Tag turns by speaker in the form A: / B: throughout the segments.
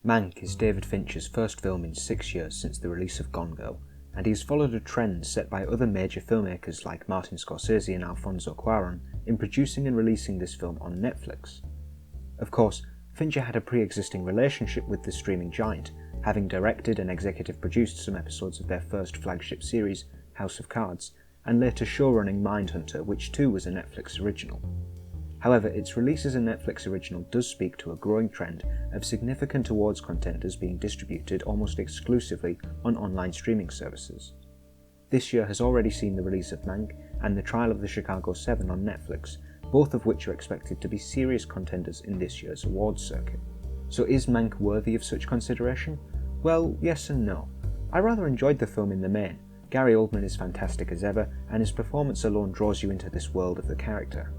A: Mank is David Fincher's first film in 6 years since the release of Gone Girl, and he has followed a trend set by other major filmmakers like Martin Scorsese and Alfonso Cuarón in producing and releasing this film on Netflix. Of course, Fincher had a pre-existing relationship with the streaming giant, having directed and executive produced some episodes of their first flagship series, House of Cards, and later showrunning Mindhunter, which too was a Netflix original. However, its release as a Netflix original does speak to a growing trend of significant awards contenders being distributed almost exclusively on online streaming services. This year has already seen the release of Mank and The Trial of the Chicago 7 on Netflix, both of which are expected to be serious contenders in this year's awards circuit. So is Mank worthy of such consideration? Well, yes and no. I rather enjoyed the film in the main. Gary Oldman is fantastic as ever, and his performance alone draws you into this world of the character.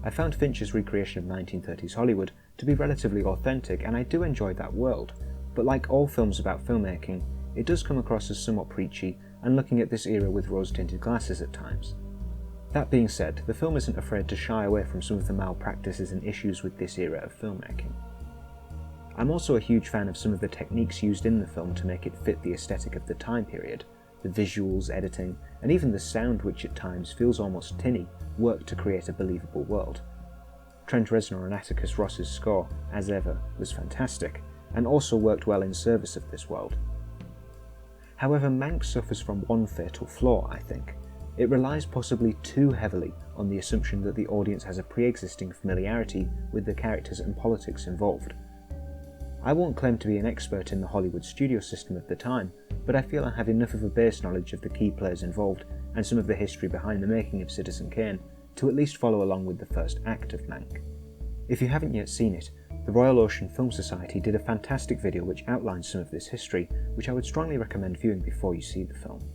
A: I found Fincher's recreation of 1930s Hollywood to be relatively authentic, and I do enjoy that world, but like all films about filmmaking, it does come across as somewhat preachy and looking at this era with rose-tinted glasses at times. That being said, the film isn't afraid to shy away from some of the malpractices and issues with this era of filmmaking. I'm also a huge fan of some of the techniques used in the film to make it fit the aesthetic of the time period. The visuals, editing, and even the sound, which at times feels almost tinny, work to create a believable world. Trent Reznor and Atticus Ross's score, as ever, was fantastic, and also worked well in service of this world. However, Mank suffers from one fatal flaw, I think. It relies possibly too heavily on the assumption that the audience has a pre-existing familiarity with the characters and politics involved. I won't claim to be an expert in the Hollywood studio system of the time, but I feel I have enough of a base knowledge of the key players involved and some of the history behind the making of Citizen Kane to at least follow along with the first act of Mank. If you haven't yet seen it, the Royal Ocean Film Society did a fantastic video which outlines some of this history, which I would strongly recommend viewing before you see the film.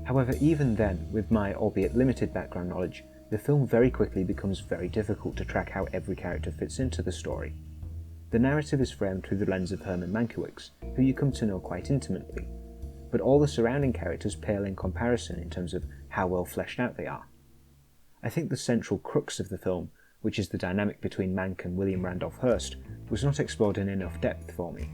A: However, even then, with my albeit limited background knowledge, the film very quickly becomes very difficult to track how every character fits into the story. The narrative is framed through the lens of Herman Mankiewicz, who you come to know quite intimately, but all the surrounding characters pale in comparison in terms of how well fleshed out they are. I think the central crux of the film, which is the dynamic between Mank and William Randolph Hearst, was not explored in enough depth for me.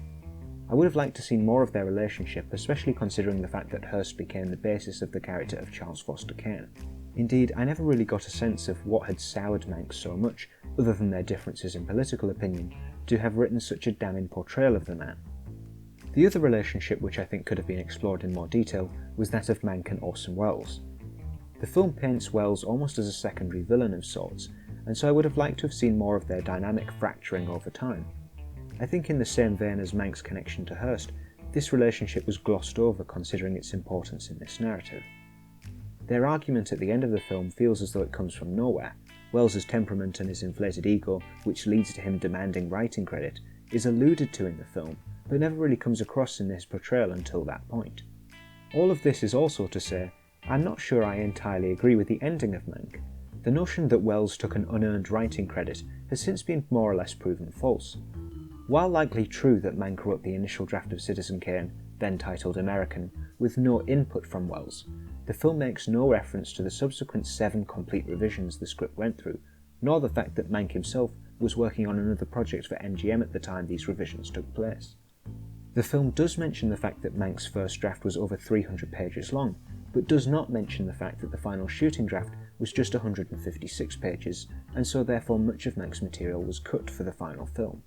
A: I would have liked to see more of their relationship, especially considering the fact that Hearst became the basis of the character of Charles Foster Kane. Indeed, I never really got a sense of what had soured Mank so much, other than their differences in political opinion, to have written such a damning portrayal of the man. The other relationship which I think could have been explored in more detail was that of Mank and Orson Welles. The film paints Welles almost as a secondary villain of sorts, and so I would have liked to have seen more of their dynamic fracturing over time. I think in the same vein as Mank's connection to Hearst, this relationship was glossed over considering its importance in this narrative. Their argument at the end of the film feels as though it comes from nowhere. Welles's temperament and his inflated ego, which leads to him demanding writing credit, is alluded to in the film, but never really comes across in his portrayal until that point. All of this is also to say, I'm not sure I entirely agree with the ending of Mank. The notion that Welles took an unearned writing credit has since been more or less proven false. While likely true that Mank wrote the initial draft of Citizen Kane, then titled American, with no input from Welles, the film makes no reference to the subsequent 7 complete revisions the script went through, nor the fact that Mank himself was working on another project for MGM at the time these revisions took place. The film does mention the fact that Mank's first draft was over 300 pages long, but does not mention the fact that the final shooting draft was just 156 pages, and so therefore much of Mank's material was cut for the final film.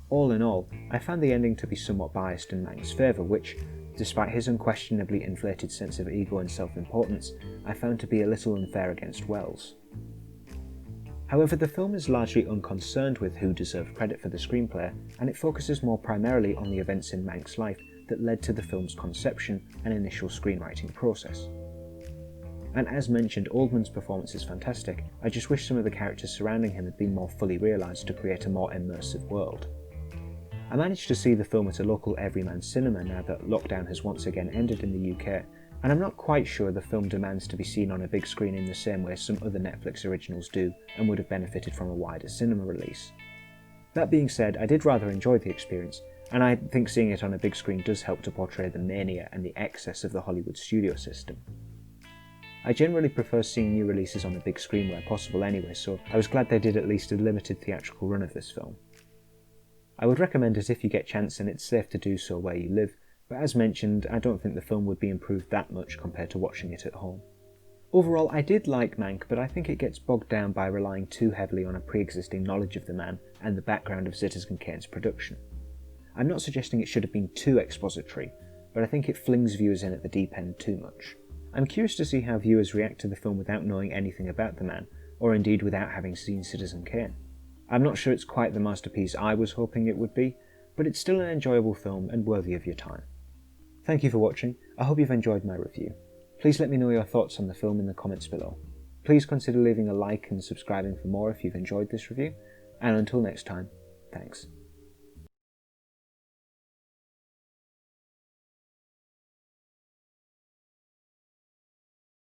A: All in all, I found the ending to be somewhat biased in Mank's favour, which, despite his unquestionably inflated sense of ego and self-importance, I found to be a little unfair against Welles. However, the film is largely unconcerned with who deserved credit for the screenplay, and it focuses more primarily on the events in Mank's life that led to the film's conception and initial screenwriting process. And as mentioned, Oldman's performance is fantastic. I just wish some of the characters surrounding him had been more fully realised to create a more immersive world. I managed to see the film at a local Everyman cinema now that lockdown has once again ended in the UK, and I'm not quite sure the film demands to be seen on a big screen in the same way some other Netflix originals do and would have benefited from a wider cinema release. That being said, I did rather enjoy the experience, and I think seeing it on a big screen does help to portray the mania and the excess of the Hollywood studio system. I generally prefer seeing new releases on the big screen where possible anyway, so I was glad they did at least a limited theatrical run of this film. I would recommend it if you get a chance, and it's safe to do so where you live, but as mentioned, I don't think the film would be improved that much compared to watching it at home. Overall, I did like Mank, but I think it gets bogged down by relying too heavily on a pre-existing knowledge of the man and the background of Citizen Kane's production. I'm not suggesting it should have been too expository, but I think it flings viewers in at the deep end too much. I'm curious to see how viewers react to the film without knowing anything about the man, or indeed without having seen Citizen Kane. I'm not sure it's quite the masterpiece I was hoping it would be, but it's still an enjoyable film and worthy of your time. Thank you for watching. I hope you've enjoyed my review. Please let me know your thoughts on the film in the comments below. Please consider leaving a like and subscribing for more if you've enjoyed this review, and until next time, thanks.